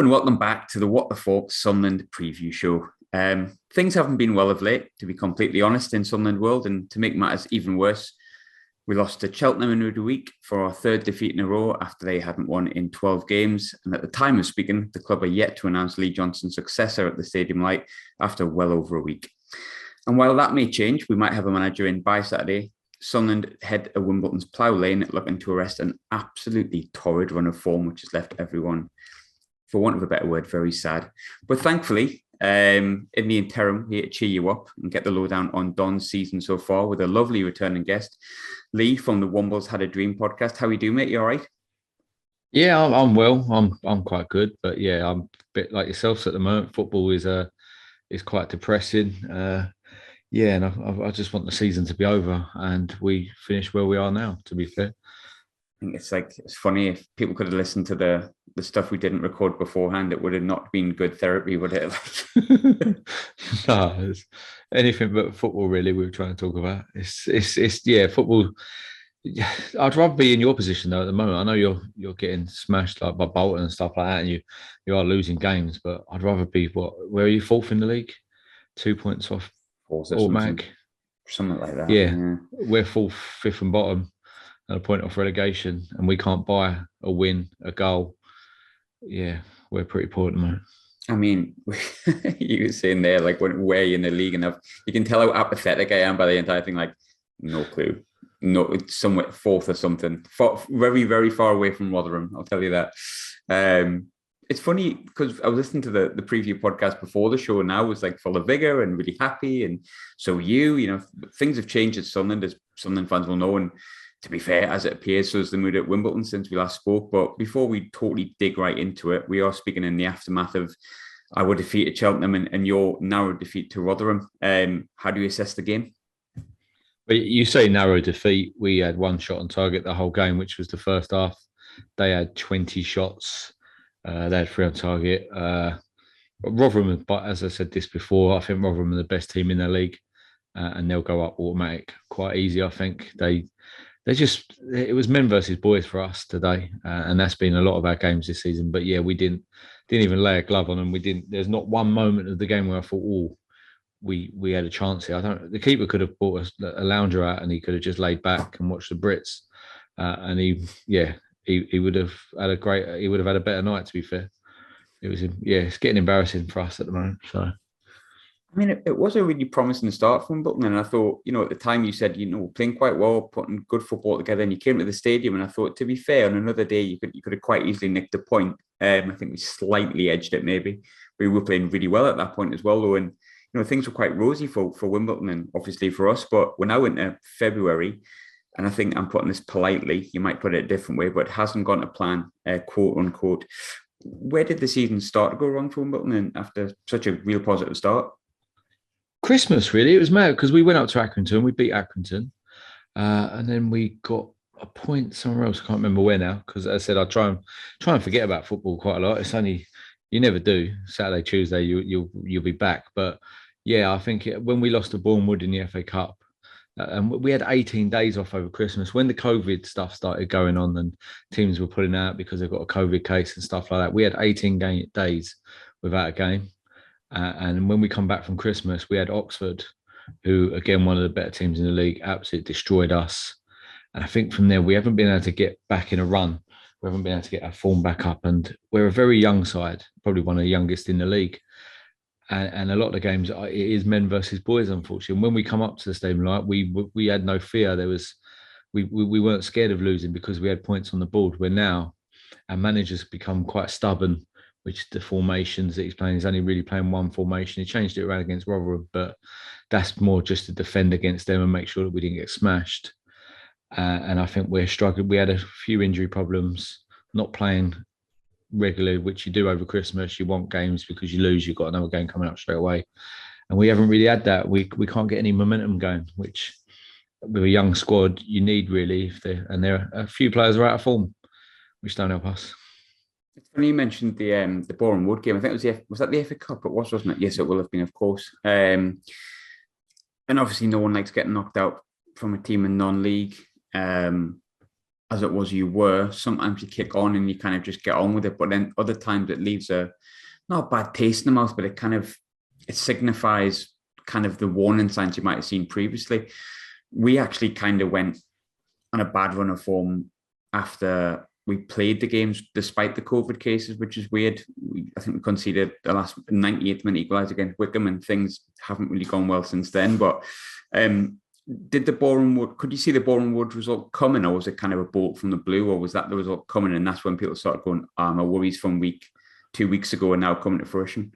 and welcome back to the What the Falk Sunderland preview show. Things haven't been well of late, to be completely honest, in Sunderland world, and to make matters even worse, we lost to Cheltenham in midweek for our third defeat in a row after they hadn't won in 12 games. And at the time of speaking, the club are yet to announce Lee Johnson's successor at the Stadium Light after well over a week. And while that may change, we might have a manager in by Saturday. Sunderland head of Wimbledon's Plough Lane looking to arrest an absolutely torrid run of form, which has left everyone, for want of a better word, very sad. But thankfully, in the interim, here to cheer you up and get the lowdown on Don's season so far with a lovely returning guest, Lee from the Wombles Had a Dream podcast. How are you doing, mate? You all right? Yeah, I'm well. I'm quite good, but yeah, I'm a bit like yourself at the moment. Football is quite depressing. Yeah, and I just want the season to be over and we finish where we are now, to be fair. I think it's funny if people could have listened to the stuff we didn't record beforehand, it would have not been good therapy, would it? No, it's anything but football really we were trying to talk about. It's yeah, football. Yeah, I'd rather be in your position though at the moment. I know you're getting smashed like by Bolton and stuff like that, and you are losing games, but I'd rather be where are you, fourth in the league? 2 points off automatic. Something like that. Yeah. We're fourth, fifth and bottom at a point off relegation, and we can't buy a win, a goal. Yeah, we're pretty poor at the moment. I mean, you were saying there, like, where you're in the league enough, you can tell how apathetic I am by the entire thing. Like, no clue. No, it's somewhere fourth or something. Very, very far away from Rotherham, I'll tell you that. It's funny because I was listening to the preview podcast before the show, and I was like full of vigor and really happy. And so things have changed at Sunderland, as Sunderland fans will know. And to be fair, as it appears, so is the mood at Wimbledon since we last spoke. But before we totally dig right into it, we are speaking in the aftermath of our defeat at Cheltenham and your narrow defeat to Rotherham. How do you assess the game? But you say narrow defeat. We had one shot on target the whole game, which was the first half. They had 20 shots. They had 3 on target. Rotherham, but as I said this before, I think Rotherham are the best team in the league, and they'll go up automatic quite easy. I think it was men versus boys for us today, and that's been a lot of our games this season. But yeah, we didn't even lay a glove on them. There's not one moment of the game where I thought, we had a chance here. The keeper could have brought a lounger out and he could have just laid back and watched the Brits, and he would have had a better night. To be fair, it's getting embarrassing for us at the moment. So. I mean, it was a really promising start from Wimbledon, and I thought, at the time you said, playing quite well, putting good football together, and you came to the stadium, and I thought, to be fair, on another day, you could have quite easily nicked a point. I think we slightly edged it, maybe. We were playing really well at that point as well, though, and things were quite rosy for Wimbledon, and obviously for us. But we're now into February, and I think I'm putting this politely. You might put it a different way, but it hasn't gone to plan, quote unquote. Where did the season start to go wrong for Wimbledon, and after such a real positive start? Christmas, really. It was mad because we went up to Accrington, we beat Accrington, and then we got a point somewhere else. I can't remember where now, because as I said, I try and forget about football quite a lot. It's only, you never do. Saturday, Tuesday, you'll be back. But yeah, I think when we lost to Bournemouth in the FA Cup, and we had 18 days off over Christmas, when the COVID stuff started going on and teams were pulling out because they've got a COVID case and stuff like that, we had 18 days without a game. And when we come back from Christmas, we had Oxford, who, again, one of the better teams in the league, absolutely destroyed us. And I think from there, we haven't been able to get back in a run. We haven't been able to get our form back up. And we're a very young side, probably one of the youngest in the league. And a lot of the games, it is men versus boys, unfortunately. And when we come up to the Stadium Light, we had no fear. We weren't scared of losing because we had points on the board. Where now our managers become quite stubborn, which the formations that he's playing, he's only really playing one formation. He changed it around against Rotherham, but that's more just to defend against them and make sure that we didn't get smashed. And I think we're struggling. We had a few injury problems, not playing regularly, which you do over Christmas. You want games because you lose, you've got another game coming up straight away. And we haven't really had that. We can't get any momentum going, which with a young squad, you need really. And there are a few players are out of form, which don't help us. It's funny you mentioned the Bournemouth game. I think it was that the FA Cup? It wasn't it? Yes, it will have been, of course. And obviously, no one likes getting knocked out from a team in non-league. I as it was you were. Sometimes you kick on and you kind of just get on with it, but then other times it leaves a not a bad taste in the mouth, but it signifies kind of the warning signs you might have seen previously. We actually kind of went on a bad run of form after we played the games despite the COVID cases, which is weird. I think we conceded the last 98th minute equaliser against Wickham, and things haven't really gone well since then. But could you see the Boreham Wood result coming, or was it kind of a bolt from the blue, or was that the result coming and that's when people started going, my worries from 2 weeks ago are now coming to fruition?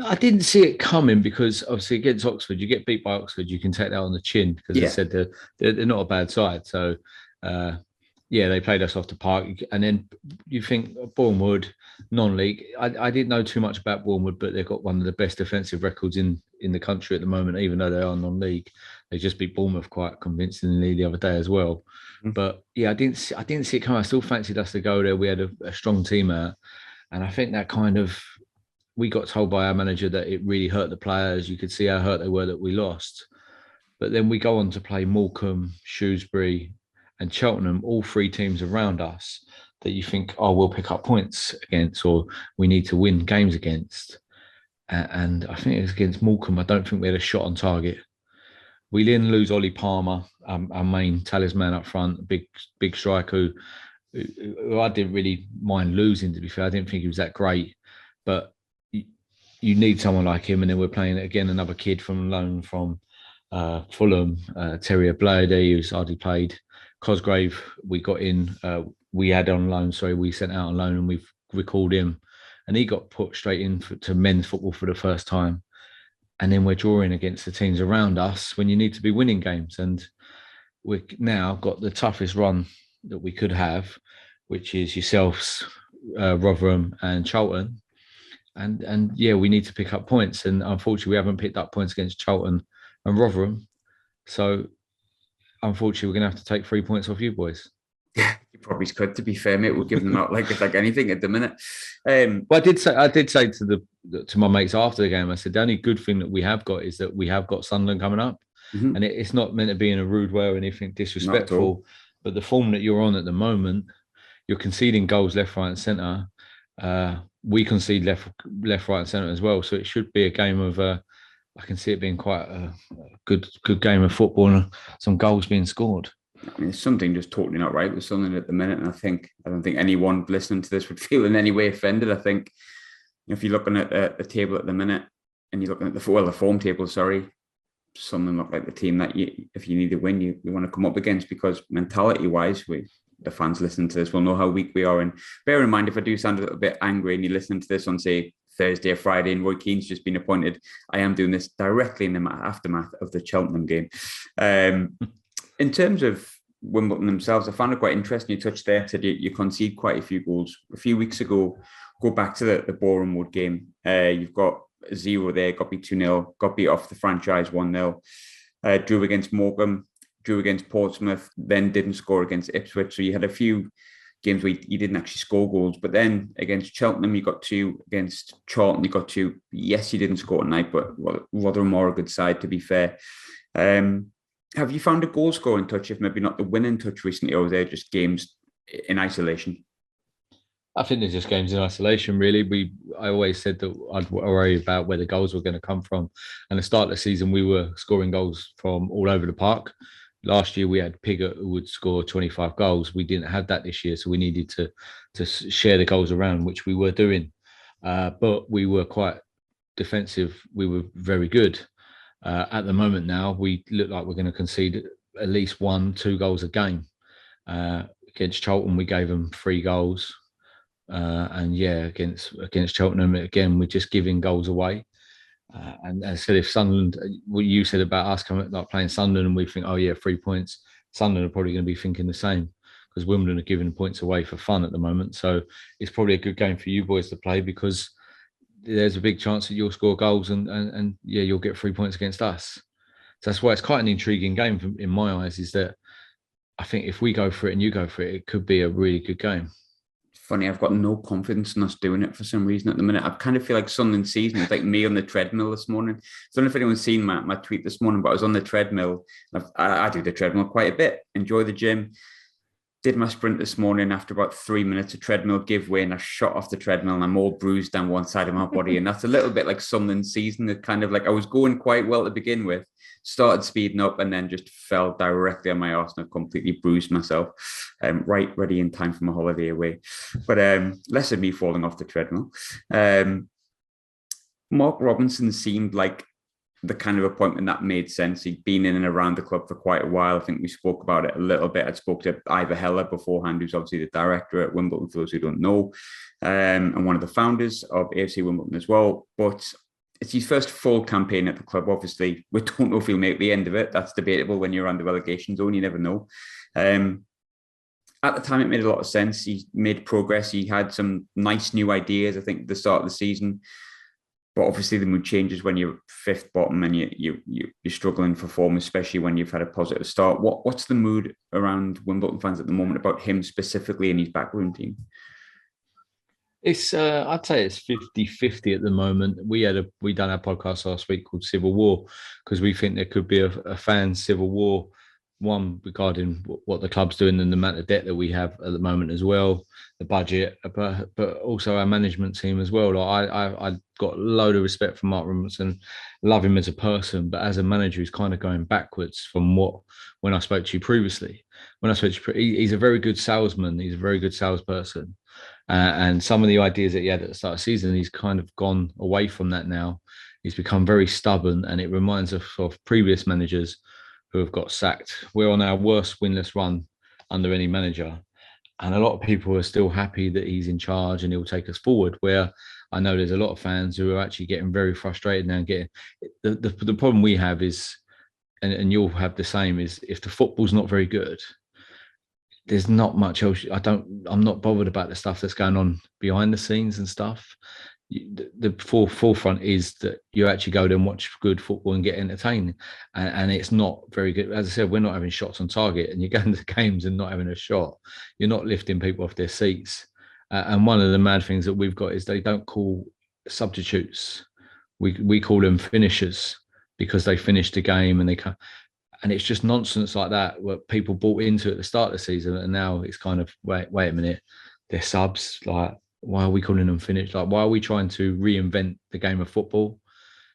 I didn't see it coming because obviously against Oxford, you get beat by Oxford, you can take that on the chin because I said they're not a bad side. So, they played us off the park. And then you think Boreham Wood, non-league. I didn't know too much about Boreham Wood, but they've got one of the best defensive records in the country at the moment, even though they are non-league. They just beat Bournemouth quite convincingly the other day as well. Mm-hmm. But yeah, I didn't see it coming. I still fancied us to go there. We had a strong team out. And I think that kind of, we got told by our manager that it really hurt the players. You could see how hurt they were that we lost. But then we go on to play Morecambe, Shrewsbury and Cheltenham, all three teams around us that you think, we'll pick up points against, or we need to win games against. And I think it was against Morecambe. I don't think we had a shot on target. We then lose Ollie Palmer, our main talisman up front, big striker who I didn't really mind losing, to be fair. I didn't think he was that great. But you need someone like him. And then we're playing, again, another kid from loan from Fulham, Terry Blady, who's hardly played. Cosgrave, we got in, we had on loan, we sent out on loan and we've recalled him. And he got put straight in to men's football for the first time. And then we're drawing against the teams around us when you need to be winning games. And we've now got the toughest run that we could have, which is yourselves, Rotherham and Charlton. And we need to pick up points. And unfortunately, we haven't picked up points against Charlton and Rotherham. So unfortunately, we're going to have to take 3 points off you boys. Yeah, you probably could, to be fair, mate. We'll give them out like anything at the minute. Well, I did say to my mates after the game, I said, the only good thing that we have got is that we have got Sunderland coming up. Mm-hmm. And it's not meant to be in a rude way or anything disrespectful, but the form that you're on at the moment, you're conceding goals left, right and centre. We concede left, right and centre as well. So it should be a game of, I can see it being quite a good game of football and some goals being scored. I mean, there's something just totally not right with Sunderland at the minute. And I don't think anyone listening to this would feel in any way offended. I think if you're looking at the table at the minute and you're looking at the form table, Sunderland look like the team that if you need to win, you want to come up against, because mentality-wise, the fans listening to this will know how weak we are. And bear in mind, if I do sound a little bit angry and you're listening to this on, say, Thursday or Friday and Roy Keane's just been appointed, I am doing this directly in the aftermath of the Cheltenham game. In terms of Wimbledon themselves, I found it quite interesting. You touched there, said you concede quite a few goals. A few weeks ago, go back to the Boreham Wood game. You've got 0 there, got beat 2-0, got beat off the franchise 1-0. Drew against Morecambe, drew against Portsmouth, then didn't score against Ipswich. So you had a few games where you didn't actually score goals. But then against Cheltenham, you got 2. Against Charlton, you got 2. Yes, you didn't score tonight, but Rotherham are a good side, to be fair. Have you found a goal scoring touch, if maybe not the winning touch recently, or are they just games in isolation? I think they're just games in isolation, really. I always said that I'd worry about where the goals were going to come from. And at the start of the season, we were scoring goals from all over the park. Last year, we had Piggott who would score 25 goals. We didn't have that this year, so we needed to share the goals around, which we were doing. But we were quite defensive. We were very good. At the moment now, we look like we're going to concede at least 1-2 goals a game. Against Charlton, we gave them 3 goals. Against Cheltenham, again, we're just giving goals away. And as I said, if Sunderland, what you said about us playing Sunderland, and we think, 3 points, Sunderland are probably going to be thinking the same, because Wimbledon are giving points away for fun at the moment. So it's probably a good game for you boys to play, because there's a big chance that you'll score goals and you'll get 3 points against us. So that's why it's quite an intriguing game in my eyes, is that I think if we go for it and you go for it, it could be a really good game. Funny, I've got no confidence in us doing it for some reason at the minute. I kind of feel like Sunderland season is like me on the treadmill this morning. I don't know if anyone's seen my tweet this morning, but I was on the treadmill. I do the treadmill quite a bit, enjoy the gym. did my sprint this morning. After about 3 minutes, a treadmill give way and I shot off the treadmill and I'm all bruised down one side of my body. And that's a little bit like Sunderland's season. It kind of like I was going quite well to begin with, started speeding up and then just fell directly on my arse and I completely bruised myself. Right, ready in time for my holiday away. But less of me falling off the treadmill. Mark Robinson seemed like the kind of appointment that made sense. He'd been in and around the club for quite a while. I think we spoke about it a little bit. I spoke to Ivor Heller beforehand, who's obviously the director at Wimbledon, for those who don't know, and one of the founders of AFC Wimbledon as well. But it's his first full campaign at the club. Obviously, we don't know if he'll make the end of it. That's debatable when you're on the relegation zone. You never know. At the time, it made a lot of sense. He made progress. He had some nice new ideas, I think, at the start of the season. But obviously the mood changes when you're fifth bottom and you're struggling for form, especially when you've had a positive start. What's the mood around Wimbledon fans at the moment about him specifically and his backroom team? It's I'd say it's 50-50 at the moment. We done our podcast last week called Civil War because we think there could be a fan civil war. One regarding what the club's doing and the amount of debt that we have at the moment as well, the budget, but also our management team as well. Like I got a load of respect for Mark Robinson, love him as a person, but as a manager, he's kind of going backwards from when I spoke to you previously. He's a very good salesman. He's a very good salesperson, and some of the ideas that he had at the start of the season, he's kind of gone away from that now. He's become very stubborn, and it reminds us of previous managers who have got sacked. We're on our worst winless run under any manager. And a lot of people are still happy that he's in charge and he'll take us forward, where I know there's a lot of fans who are actually getting very frustrated now. The problem we have is, and you'll have the same, is if the football's not very good, there's not much else. I'm not bothered about the stuff that's going on behind the scenes and stuff. The forefront is that you actually go there and watch good football and get entertained, and it's not very good. As I said, we're not having shots on target, and you're going to games and not having a shot. You're not lifting people off their seats. And one of the mad things that we've got is they don't call substitutes. We call them finishers because they finished the game and and it's just nonsense like that. What people bought into at the start of the season, and now it's kind of wait a minute, they're subs. Like, why are we calling them finished? Like, why are we trying to reinvent the game of football?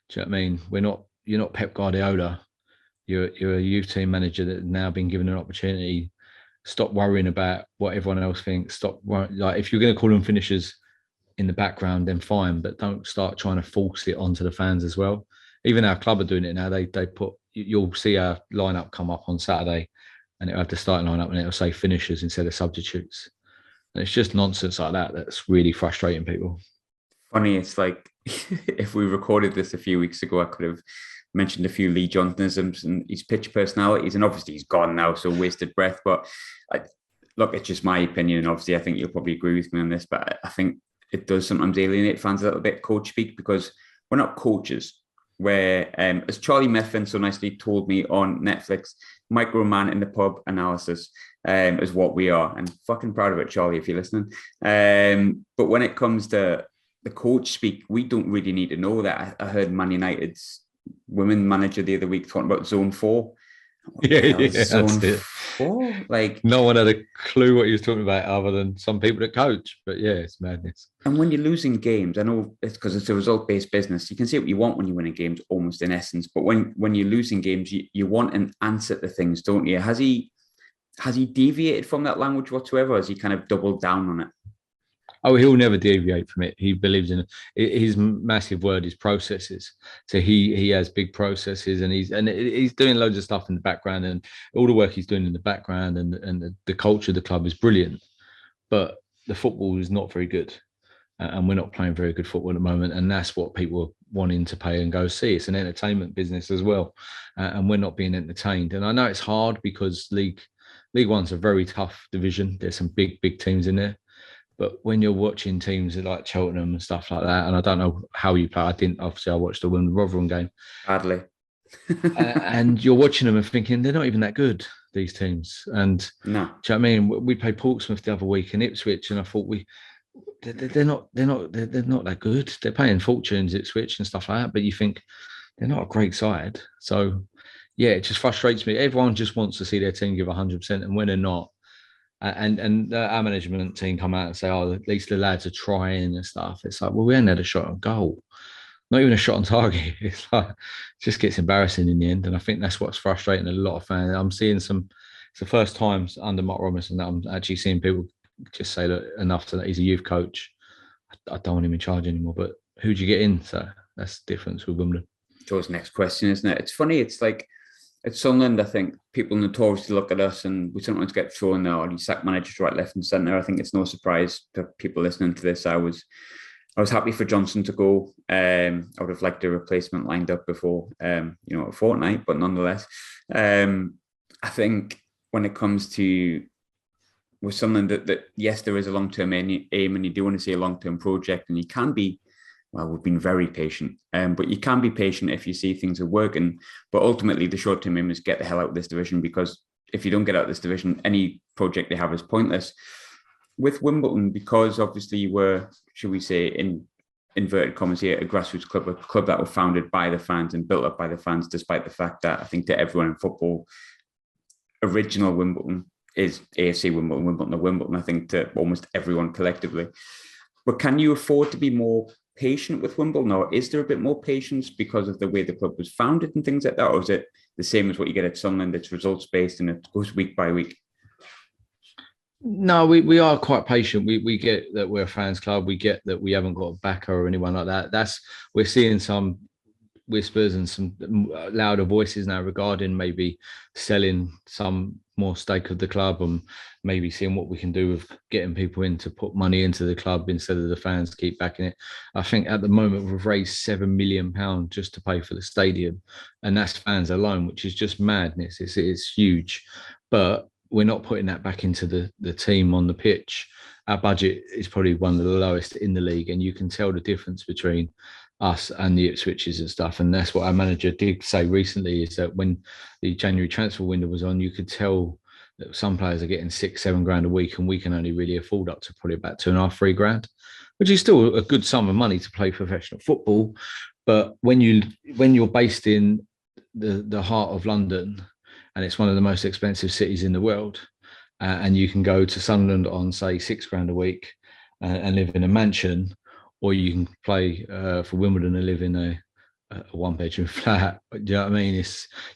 Do you know what I mean? You're not Pep Guardiola. You're a youth team manager that has now been given an opportunity. Stop worrying about what everyone else thinks. Stop worrying. Like, if you're going to call them finishers in the background, then fine, but don't start trying to force it onto the fans as well. Even our club are doing it now. You'll see our lineup come up on Saturday, and it'll have the starting lineup, and it'll say finishers instead of substitutes. And it's just nonsense like that that's really frustrating people. Funny, it's like if we recorded this a few weeks ago, I could have mentioned a few Lee Johnsons and his pitch personalities, and obviously he's gone now, so wasted breath. But look, it's just my opinion, and obviously I think you'll probably agree with me on this, but I think it does sometimes alienate fans a little bit, coach speak, because we're not coaches. Where, as Charlie Methven so nicely told me on Netflix, microman in the pub analysis is what we are. I'm fucking proud of it, Charlie, if you're listening. But when it comes to the coach speak, we don't really need to know that. I heard Man United's women manager the other week talking about Zone 4. Zone 4? Like, no one had a clue what he was talking about other than some people that coach. But yeah, it's madness. And when you're losing games, I know it's because it's a result-based business. You can say what you want when you're winning games, almost in essence. But when you're losing games, you want an answer to things, don't you? Has he deviated from that language whatsoever? Or has he kind of doubled down on it? Oh, he'll never deviate from it. He believes in it. His massive word is processes. So he has big processes, and he's doing loads of stuff in the background, and all the work he's doing in the background, and the culture of the club is brilliant. But the football is not very good, and we're not playing very good football at the moment, and that's what people are wanting to pay and go see. It's an entertainment business as well, and we're not being entertained. And I know it's hard because League One's a very tough division. There's some big teams in there. But when you're watching teams like Cheltenham and stuff like that, and I don't know how you play, I watched the Rotherham game. Badly. And you're watching them and thinking, they're not even that good, these teams. And no. Do you know what I mean? We played Portsmouth the other week and Ipswich, and I thought they're not that good. They're paying fortunes, Ipswich and stuff like that, but you think they're not a great side. So yeah, it just frustrates me. Everyone just wants to see their team give 100%, and when they're not, And our management team come out and say, "Oh, at least the lads are trying and stuff." It's like, well, we ain't had a shot on goal, not even a shot on target. It's like, it just gets embarrassing in the end. And I think that's what's frustrating a lot of fans. I'm seeing some. It's the first times under Mark Robinson that I'm actually seeing people just say, "Look, enough to that. He's a youth coach. I don't want him in charge anymore." But who do you get in? So that's the difference with Wimbledon. Joe's next question, isn't it? It's funny. It's like at Sunderland, I think people notoriously look at us and we sometimes get thrown there, or you sack managers right, left, and centre. I think it's no surprise to people listening to this. I was happy for Johnson to go. I would have liked a replacement lined up before, a fortnight, but nonetheless, I think when it comes to with something that yes, there is a long-term aim, and you do want to see a long-term project, and you can be. Well, we've been very patient, but you can be patient if you see things are working. But ultimately, the short-term aim is get the hell out of this division, because if you don't get out of this division, any project they have is pointless. With Wimbledon, because obviously you were, should we say, in inverted commas here, a grassroots club, a club that was founded by the fans and built up by the fans, despite the fact that I think to everyone in football, original Wimbledon is AFC Wimbledon, Wimbledon or Wimbledon, I think to almost everyone collectively. But can you afford to be more patient with Wimbledon, or is there a bit more patience because of the way the club was founded and things like that, or is it the same as what you get at Sunderland? It's results based and it goes week by week. No, we are quite patient. We get that we're a fans club. We get that we haven't got a backer or anyone like that. We're seeing some whispers and some louder voices now regarding maybe selling some more stake of the club, and maybe seeing what we can do with getting people in to put money into the club instead of the fans keep backing it. I think at the moment we've raised £7 million just to pay for the stadium, and that's fans alone, which is just madness. It's huge, but we're not putting that back into the team on the pitch. Our budget is probably one of the lowest in the league, and you can tell the difference between us and the Ipswiches and stuff. And that's what our manager did say recently, is that when the January transfer window was on, you could tell that some players are getting £6-7 grand a week, and we can only really afford up to probably about £2.5-3 grand, which is still a good sum of money to play professional football. But when you're based in the heart of London, and it's one of the most expensive cities in the world, and you can go to Sunderland on, say, £6 grand a week and live in a mansion, or you can play for Wimbledon and live in a one-bedroom flat. Do you know what I mean?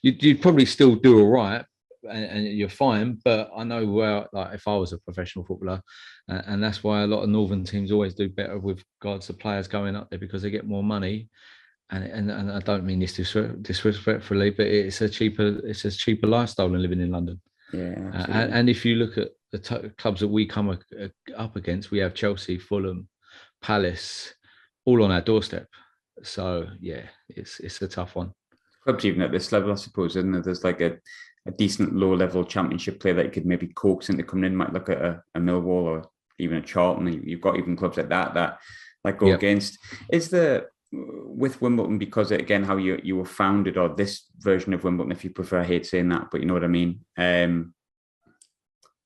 You'd probably still do all right, and you're fine. But I know where, like, if I was a professional footballer, and that's why a lot of northern teams always do better with regards to players going up there, because they get more money. And I don't mean this disrespectfully, but it's a cheaper lifestyle than living in London. Yeah, and if you look at the clubs that we come up against, we have Chelsea, Fulham, Palace, all on our doorstep. So yeah, it's a tough one. Clubs even at this level, I suppose, isn't there? There's like a decent low-level championship player that you could maybe coax into coming in. Might look at a Millwall or even a Charlton. You've got even clubs like that like go against. Is there, with Wimbledon, because again, how you were founded, or this version of Wimbledon, if you prefer, I hate saying that, but you know what I mean.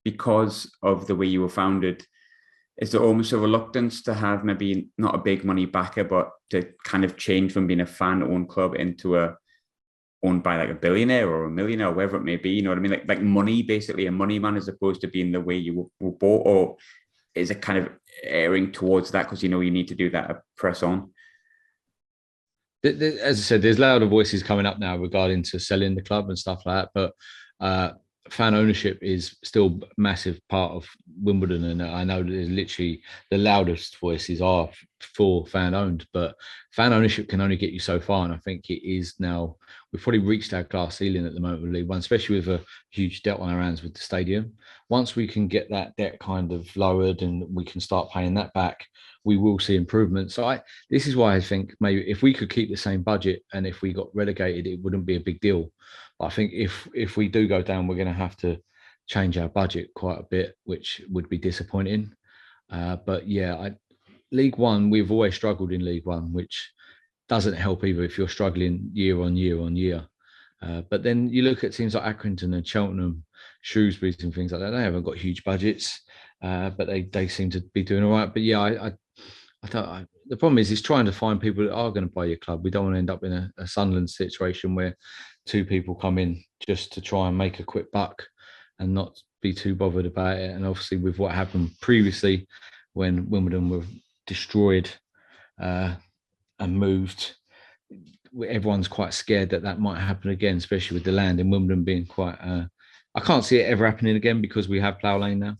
Because of the way you were founded, is there almost a reluctance to have maybe not a big money backer, but to kind of change from being a fan-owned club into owned by like a billionaire or a millionaire, or whatever it may be? You know what I mean? Like money, basically a money man, as opposed to being the way you were bought, or is it kind of erring towards that because you need to do that press on? As I said, there's louder voices coming up now regarding to selling the club and stuff like that, but fan ownership is still a massive part of Wimbledon, and I know there's literally the loudest voices are for fan owned, but fan ownership can only get you so far, and I think it is now, we've probably reached our glass ceiling at the moment with League One, especially with a huge debt on our hands with the stadium. Once we can get that debt kind of lowered and we can start paying that back, we will see improvements. So this is why I think maybe if we could keep the same budget, and if we got relegated, it wouldn't be a big deal. But I think if we do go down, we're going to have to change our budget quite a bit, which would be disappointing. But yeah, League One, we've always struggled in League One, which doesn't help either if you're struggling year on year on year. But then you look at teams like Accrington and Cheltenham, Shrewsbury and things like that. They haven't got huge budgets, but they seem to be doing all right. But yeah, the problem is trying to find people that are going to buy your club. We don't want to end up in a Sunderland situation where two people come in just to try and make a quick buck and not be too bothered about it. And obviously, with what happened previously, when Wimbledon were destroyed and moved, everyone's quite scared that might happen again, especially with the land in Wimbledon being quite. I can't see it ever happening again because we have Plough Lane now.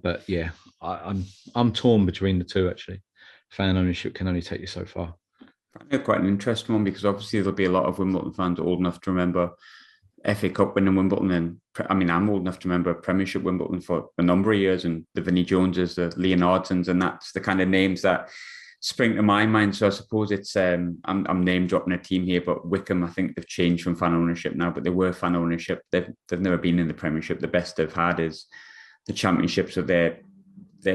But yeah, I'm torn between the two actually. Fan ownership can only take you so far. Quite an interesting one because obviously there'll be a lot of Wimbledon fans old enough to remember FA Cup winning Wimbledon, and I mean I'm old enough to remember Premiership Wimbledon for a number of years, and the Vinnie Joneses, the Leonardsons, and that's the kind of names that spring to my mind. So I suppose it's I'm name dropping a team here, but Wickham, I think they've changed from fan ownership now, but they were fan ownership. They've never been in the Premiership. The best they've had is the Championship, so their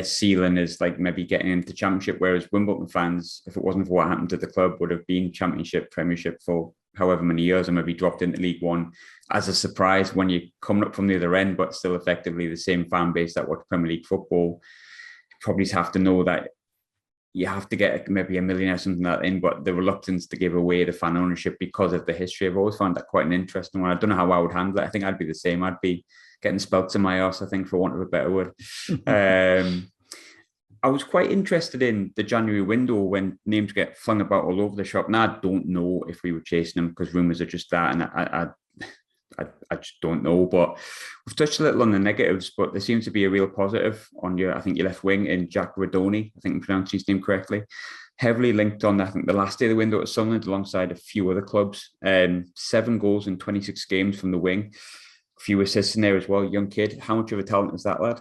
ceiling is like maybe getting into Championship, whereas Wimbledon fans, if it wasn't for what happened to the club, would have been Championship, Premiership for however many years, and maybe dropped into League One as a surprise when you're coming up from the other end, but still effectively the same fan base that watch Premier League football. You probably have to know that you have to get maybe $1 million or something like that in, but the reluctance to give away the fan ownership because of the history, I've always found that quite an interesting one. I don't know how I would handle it. I think I'd be the same. I'd be getting spelts in my arse, I think, for want of a better word. I was quite interested in the January window when names get flung about all over the shop. Now, I don't know if we were chasing them because rumours are just that, and I just don't know. But we've touched a little on the negatives, but there seems to be a real positive on your left wing in Jack Rodoni. I think I'm pronouncing his name correctly. Heavily linked on, I think, the last day of the window at Sunderland alongside a few other clubs. 7 goals in 26 games from the wing. A few assists in there as well. Young kid. How much of a talent is that lad?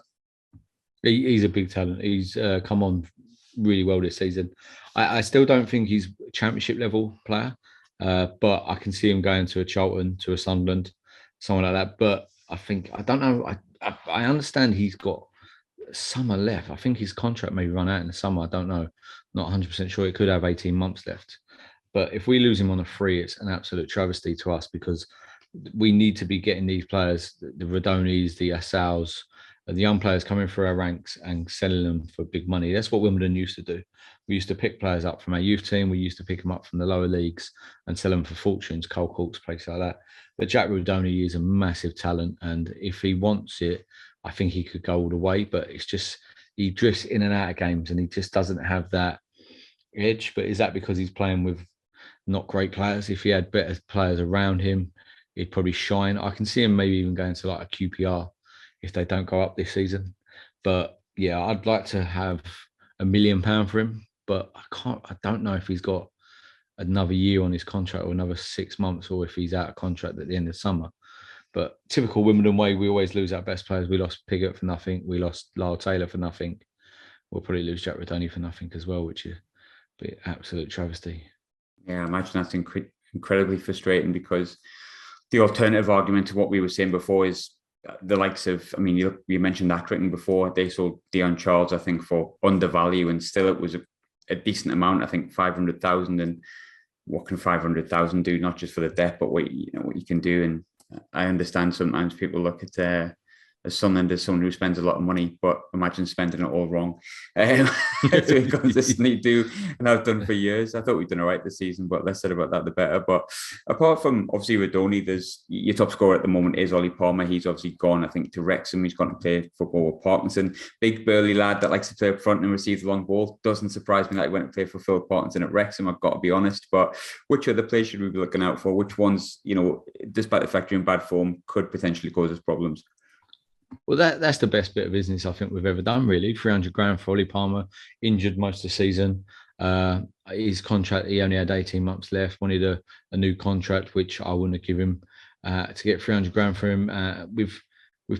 He's a big talent. He's come on really well this season. I still don't think he's a Championship level player, but I can see him going to a Charlton, to a Sunderland, someone like that. But I don't know. I understand he's got summer left. I think his contract may run out in the summer. I don't know. Not 100% sure. It could have 18 months left. But if we lose him on a free, it's an absolute travesty to us because we need to be getting these players, the Rodonis, the Assaus, the young players coming through our ranks and selling them for big money. That's what Wimbledon used to do. We used to pick players up from our youth team. We used to pick them up from the lower leagues and sell them for fortunes, Cole Corks, places like that. But Jack Rodoni is a massive talent. And if he wants it, I think he could go all the way. But it's just, he drifts in and out of games and he just doesn't have that edge. But is that because he's playing with not great players? If he had better players around him, he'd probably shine. I can see him maybe even going to like a QPR if they don't go up this season. But yeah, I'd like to have £1 million for him, but I don't know if he's got another year on his contract or another 6 months, or if he's out of contract at the end of summer. But typical Wimbledon way, we always lose our best players. We lost Piggott for nothing. We lost Lyle Taylor for nothing. We'll probably lose Jack Rodoni for nothing as well, which is an absolute travesty. Yeah, I imagine that's incredibly frustrating because the alternative argument to what we were saying before is the likes of, I mean, you mentioned Accrington before. They sold Dion Charles, I think, for undervalue, and still it was a decent amount. I think 500,000. And what can 500,000 do? Not just for the debt, but what you can do. And I understand sometimes people look at as someone who spends a lot of money, but imagine spending it all wrong. To consistently do, and I've done for years. I thought we'd done all right this season, but less said about that, the better. But apart from obviously Rodoni, there's your top scorer at the moment is Ollie Palmer. He's obviously gone, I think, to Wrexham. He's gone to play football with Parkinson. Big burly lad that likes to play up front and receive the long ball. Doesn't surprise me that he went to play for Phil Parkinson at Wrexham, I've got to be honest. But which other players should we be looking out for? Which ones, despite the fact you're in bad form, could potentially cause us problems? Well, that's the best bit of business I think we've ever done, really. 300 grand for Ollie Palmer, injured most of the season. His contract, he only had 18 months left, wanted a new contract, which I wouldn't have given him. To get 300 grand for him, we've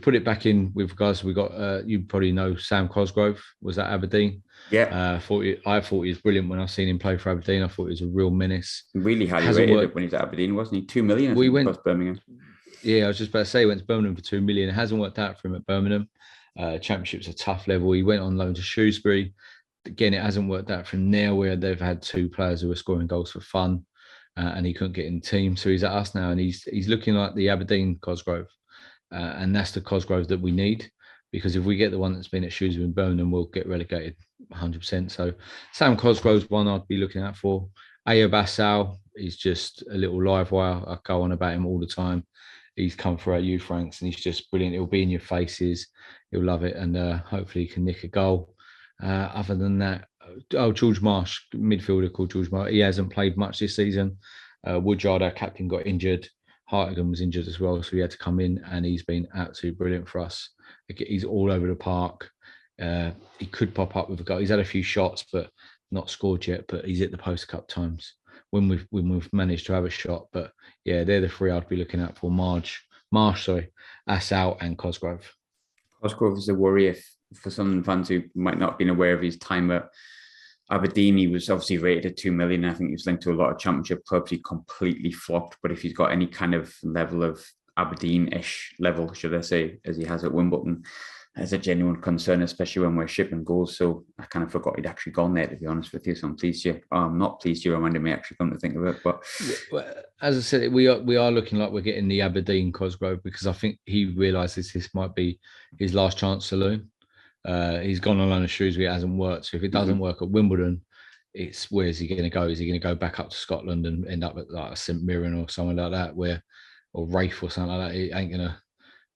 put it back in with guys. We got, you probably know Sam Cosgrove, was at Aberdeen. Yeah. I thought he was brilliant when I've seen him play for Aberdeen. I thought he was a real menace. Really highly rated when he was at Aberdeen, wasn't he? 2 million, I think, across Birmingham. Yeah, I was just about to say he went to Birmingham for 2 million. It hasn't worked out for him at Birmingham. Championship's a tough level. He went on loan to Shrewsbury. Again, it hasn't worked out for him there, where they've had 2 players who are scoring goals for fun, and he couldn't get in the team. So he's at us now, and he's looking like the Aberdeen Cosgrove, and that's the Cosgrove that we need. Because if we get the one that's been at Shrewsbury and Birmingham, we'll get relegated 100%. So Sam Cosgrove's one I'd be looking out for. Ayo Bassal is just a little live wire. I go on about him all the time. he's come through our youth ranks, and he's just brilliant. He'll be in your faces. He'll love it, and hopefully he can nick a goal. Other than that, George Marsh, midfielder called George Marsh. He hasn't played much this season. Woodyard, our captain, got injured. Hartigan was injured as well, so he had to come in, and he's been absolutely brilliant for us. He's all over the park. He could pop up with a goal. He's had a few shots, but not scored yet. But he's hit the post a couple times when we've managed to have a shot. But yeah, they're the three I'd be looking at for Marsh, Assau, and Cosgrove. Cosgrove is a worry for some fans who might not have been aware of his time at Aberdeen. He was obviously rated at 2 million. I think he was linked to a lot of championship clubs. He completely flopped. But if he's got any kind of level of Aberdeen-ish level, should I say, as he has at Wimbledon, there's a genuine concern, especially when we're shipping goals. So I kind of forgot he'd actually gone there, to be honest with you. So I'm pleased you. I'm not pleased you reminded me, actually, come to think of it. But as I said, we are looking like we're getting the Aberdeen Cosgrove, because I think he realises this might be his last chance saloon. He's gone on loan of Shrewsbury, it hasn't worked. So if it doesn't work at Wimbledon, it's where's he going to go? Is he going to go back up to Scotland and end up at like a St Mirren or something like that, or Rafe or something like that? It ain't gonna.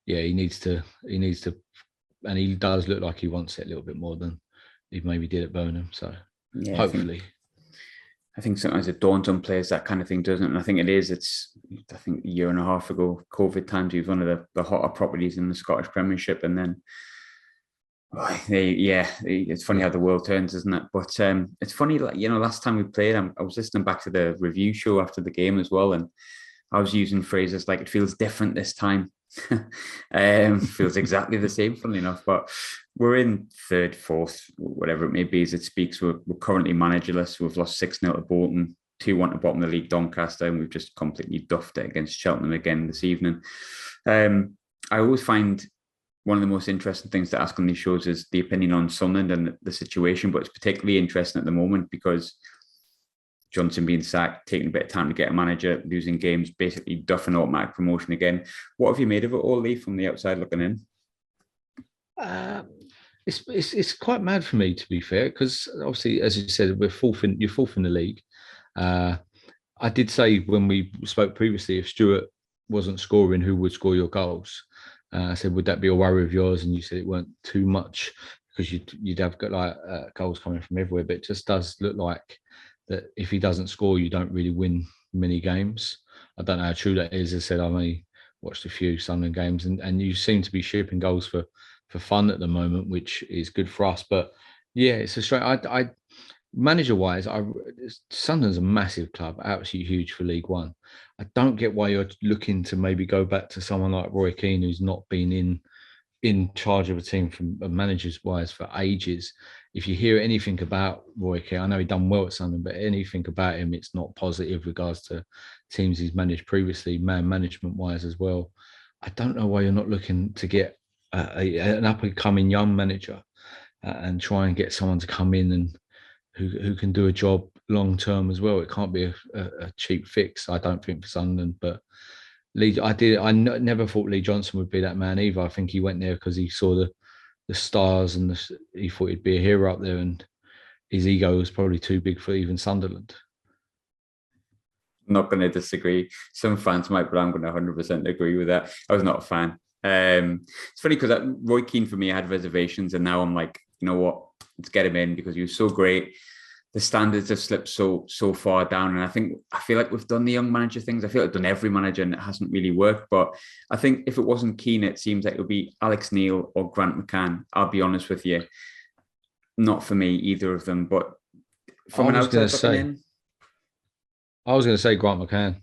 Yeah, he needs to, and he does look like he wants it a little bit more than he maybe did at Burnham. So yeah, hopefully. I think sometimes it dawns on players, that kind of thing, doesn't it? And I think it is. I think a year and a half ago, COVID times, he was one of the hotter properties in the Scottish Premiership, and then. It's funny how the world turns, isn't it? But it's funny, like, last time we played, I was listening back to the review show after the game as well, and I was using phrases like, it feels different this time. Feels exactly the same, funnily enough. But we're in third, fourth, whatever it may be as it speaks. We're currently managerless. We've lost 6-0 to Bolton, 2-1 to bottom of the league Doncaster, and we've just completely duffed it against Cheltenham again this evening. I always find one of the most interesting things to ask on these shows is the opinion on Sunderland and the situation, but it's particularly interesting at the moment because Johnson being sacked, taking a bit of time to get a manager, losing games, basically duffing automatic promotion again. What have you made of it all, Lee, from the outside looking in? It's quite mad for me, to be fair, because obviously, as you said, you're fourth in the league. I did say when we spoke previously, if Stuart wasn't scoring, who would score your goals? I said, would that be a worry of yours? And you said it weren't too much because you'd have got like goals coming from everywhere. But it just does look like that if he doesn't score, you don't really win many games. I don't know how true that is. As I said, I've only watched a few Sunderland games, and you seem to be shipping goals for fun at the moment, which is good for us. But yeah, it's a straight. I manager-wise, Sunderland's a massive club, absolutely huge for League One. I don't get why you're looking to maybe go back to someone like Roy Keane, who's not been in charge of a team from managers-wise for ages. If you hear anything about Roy Keane, I know he done well at Sunderland, but anything about him, it's not positive regards to teams he's managed previously, man management-wise as well. I don't know why you're not looking to get an up-and-coming young manager and try and get someone to come in and who can do a job long term as well. It can't be a cheap fix, I don't think, for Sunderland. But I never thought Lee Johnson would be that man either. I think he went there because he saw the stars and he thought he'd be a hero up there, and his ego was probably too big for even Sunderland. I'm not going to disagree. Some fans might, but I'm going to 100% agree with that. I was not a fan. It's funny because Roy Keane, for me, I had reservations, and now I'm like, you know what? Let's get him in because he was so great. The standards have slipped so far down, and I feel like we've done the young manager things. I feel like I've done every manager, and it hasn't really worked. But I think if it wasn't Keane, it seems like it would be Alex Neil or Grant McCann. I'll be honest with you, not for me either of them. But from an outside looking in, I was going to say Grant McCann.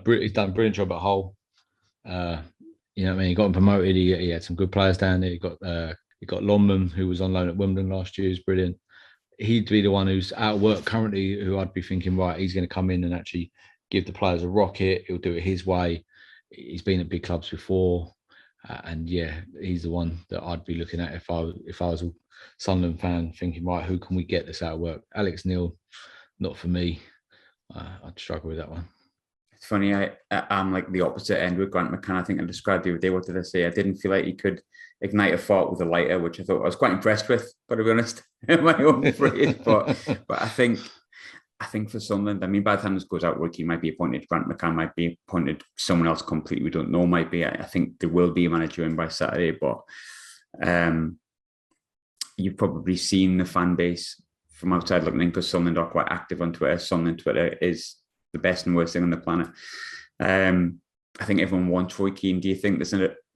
He's done a brilliant job at Hull. You know what I mean? He got him promoted. He had some good players down there. He got Longman, who was on loan at Wimbledon last year, who's brilliant. He'd be the one who's out of work currently, who I'd be thinking, right, he's going to come in and actually give the players a rocket. He'll do it his way. He's been at big clubs before. And yeah, he's the one that I'd be looking at if I was a Sunderland fan, thinking, right, who can we get this out of work? Alex Neil, not for me. I'd struggle with that one. It's funny, I'm like the opposite end with Grant McCann. I think I described the other day, what did I say? I didn't feel like he could ignite a fart with a lighter, which I thought I was quite impressed with, got to be honest, in my own phrase. But I think I think for Sunderland, I mean, by the time this goes out, Ricky might be appointed, Grant McCann might be appointed, someone else completely we don't know might be. I think there will be a manager in by Saturday, but you've probably seen the fan base from outside looking in, because Sunderland are quite active on Twitter. Sunderland Twitter is the best and worst thing on the planet. I think everyone wants Roy Keane. Do you think there's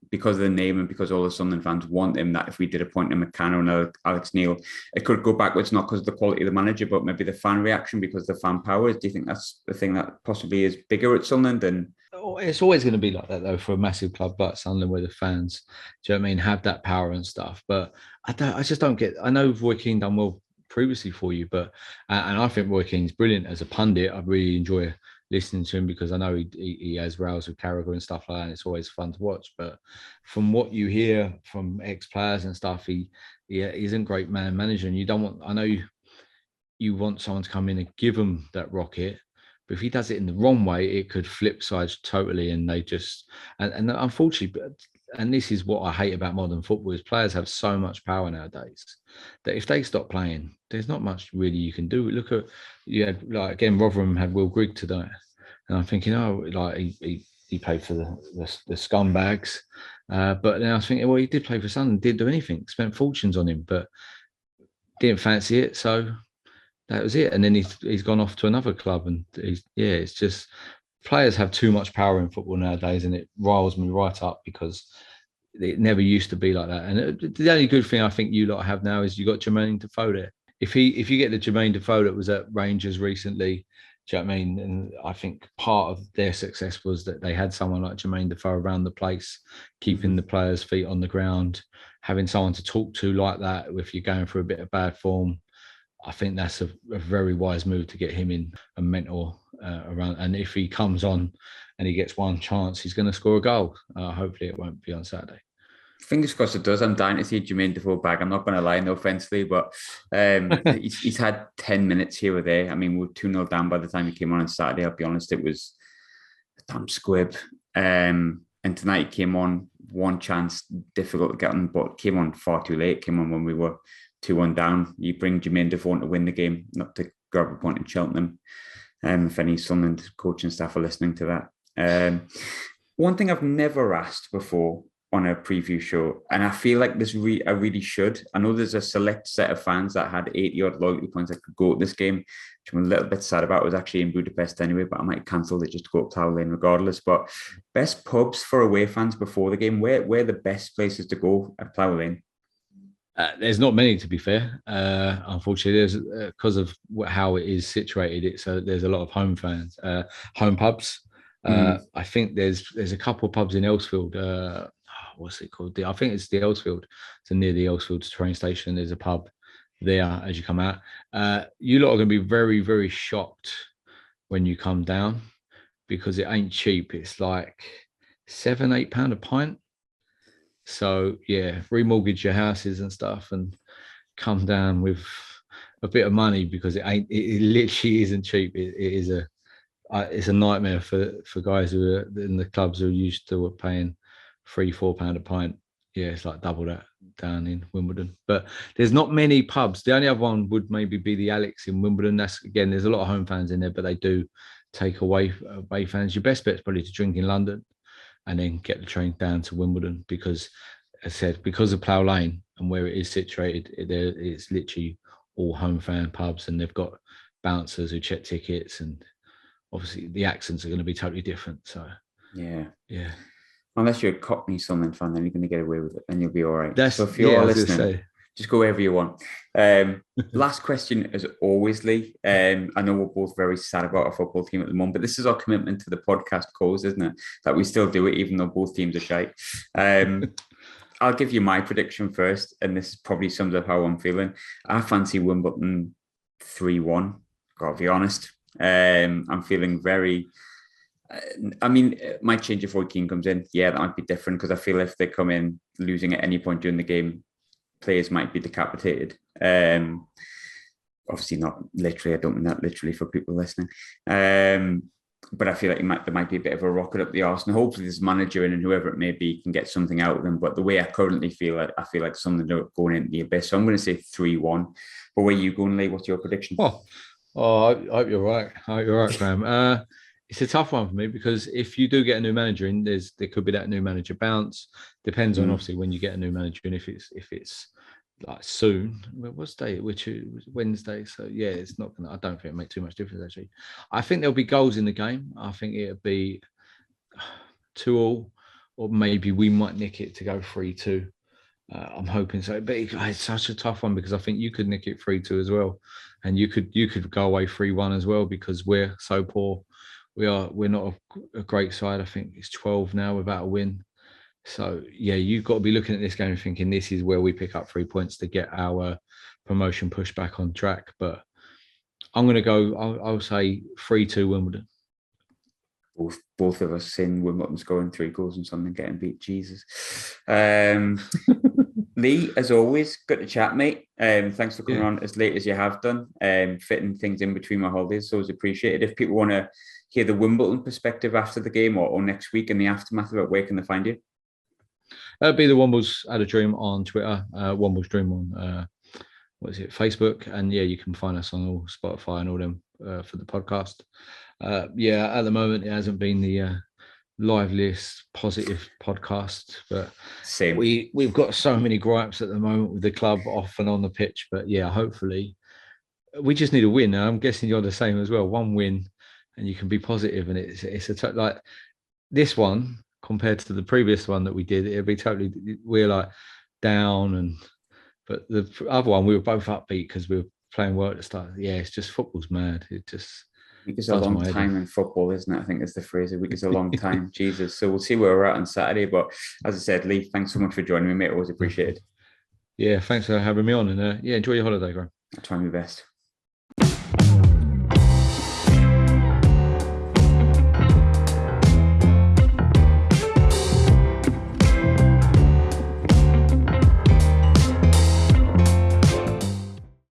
because of the name and because all the Sunderland fans want him, that if we did appoint a McCann or Alex Neil, it could go backwards, not because of the quality of the manager, but maybe the fan reaction because of the fan powers? Do you think that's the thing that possibly is bigger at Sunderland? And it's always going to be like that, though, for a massive club like Sunderland, where the fans, do you know what I mean, have that power and stuff. But I just don't get. I know Roy Keane done well previously for you, but and I think Roy Keane's brilliant as a pundit. I really enjoy listening to him because I know he has rows with Carragher and stuff like that, and it's always fun to watch. But from what you hear from ex-players and stuff, he isn't a great man manager, and you don't want. I know you want someone to come in and give him that rocket, but if he does it in the wrong way, it could flip sides totally, and they just and unfortunately. And this is what I hate about modern football: is players have so much power nowadays that if they stop playing, there's not much really you can do. Look at like again, Rotherham had Will Grigg today, and I'm thinking, oh, like he played for the scumbags, but then I was thinking, well, he did play for Sunderland, didn't do anything, spent fortunes on him, but didn't fancy it, so that was it. And then he's gone off to another club, and it's just. Players have too much power in football nowadays, and it riles me right up because it never used to be like that. And the only good thing I think you lot have now is you got Jermaine Defoe there. If you get the Jermaine Defoe that was at Rangers recently, do you know what I mean? And I think part of their success was that they had someone like Jermaine Defoe around the place, keeping the players' feet on the ground, having someone to talk to like that if you're going through a bit of bad form. I think that's a very wise move to get him in a mentor around. And if he comes on and he gets one chance, he's going to score a goal. Hopefully it won't be on Saturday. Fingers crossed it does. I'm dying to see Jermaine Defoe back. I'm not going to lie, no offensively, but he's had 10 minutes here or there. I mean, we were 2-0 down by the time he came on Saturday. I'll be honest, it was a damn squib. And tonight he came on, one chance, difficult to get on, but came on far too late. Came on when we were 2-1 down. You bring Jermaine Defoe on to win the game, not to grab a point in Cheltenham. If any Sunderland coaching staff are listening to that. One thing I've never asked before on a preview show, and I feel like I really should. I know there's a select set of fans that had 80-odd loyalty points that could go to this game, which I'm a little bit sad about. I was actually in Budapest anyway, but I might cancel it just to go to Plough Lane regardless. But best pubs for away fans before the game, where are the best places to go at Plough Lane? There's not many, to be fair. Unfortunately, there's because of how it is situated. There's a lot of home pubs. I think there's a couple of pubs in Elsfield. What's it called? I think it's the Elsfield. So near the Elsfield train station, there's a pub there as you come out. You lot are going to be very, very shocked when you come down because it ain't cheap. It's like £7-8 a pint. So yeah, remortgage your houses and stuff and come down with a bit of money because it literally isn't cheap. It's a nightmare for guys who are in the clubs who are used to paying £3-4 a pint. Yeah, it's like double that down in Wimbledon. But there's not many pubs. The only other one would maybe be the Alex in Wimbledon. That's again, there's a lot of home fans in there, but they do take away fans. Your best bet is probably to drink in London and then get the train down to Wimbledon because, as I said, because of Plough Lane and where it is situated, it's literally all home fan pubs, and they've got bouncers who check tickets, and obviously the accents are going to be totally different. So yeah. Unless you're a Cockney Sunderland fan, then you're going to get away with it, and you'll be all right. So if you're listening, just go wherever you want. Last question, as always, Lee. I know we're both very sad about our football team at the moment, but this is our commitment to the podcast cause, isn't it? That we still do it, even though both teams are shite. I'll give you my prediction first, and this probably sums up how I'm feeling. I fancy Wimbledon 3-1, gotta be honest. I'm feeling very... I mean, it might change if Roy Keane comes in. Yeah, that might be different, because I feel if they come in losing at any point during the game, players might be decapitated. Obviously not literally, I don't mean that literally for people listening. But I feel like there might be a bit of a rocket up the arse, and hopefully this manager and whoever it may be can get something out of them. But the way I currently feel, I feel like something going into the abyss. So I'm going to say 3-1. But where are you going, Lee? What's your prediction? Well, Oh, I hope you're right. I hope you're right, Graham. It's a tough one for me because if you do get a new manager in, there could be that new manager bounce. Depends on obviously when you get a new manager and if it's like soon. What's day? Which is Wednesday. So yeah, it's not gonna. I don't think it'll make too much difference actually. I think there'll be goals in the game. I think it'll be 2-2, or maybe we might nick it to go 3-2. I'm hoping so, but it's such a tough one because I think you could nick it 3-2 as well, and you could go away 3-1 as well because we're so poor. We're not a great side. I think it's 12 now without a win. So yeah, you've got to be looking at this game and thinking this is where we pick up 3 points to get our promotion pushed back on track. But I'm going to go. I'll say 3-2 Wimbledon. Both of us in Wimbledon scoring 3 goals and something getting beat. Jesus. Lee, as always, good to chat, mate. Thanks for coming on as late as you have done. Fitting things in between my holidays, so it's appreciated. If people want to hear the Wimbledon perspective after the game or next week in the aftermath of it, where can they find you? It'll be the Wombles Had a Dream on Twitter, Wombles Dream on Facebook, and yeah, you can find us on all Spotify and all them for the podcast. At the moment it hasn't been the liveliest positive podcast, but Same. We've got so many gripes at the moment with the club off and on the pitch, but yeah, hopefully we just need a win. I'm guessing you're the same as well. One win and you can be positive, and it's like this one compared to the previous one that we did, it'd be totally, we're like down, but the other one we were both upbeat because we were playing well at the start. Yeah, it's just football's mad. It just It's a long time in football, isn't it? I think it's the phrase. A week is a long time. Jesus. So we'll see where we're at on Saturday. But as I said, Lee, thanks so much for joining me, mate. Always appreciated. Yeah, thanks for having me on, and enjoy your holiday, Graham. I'll try my best.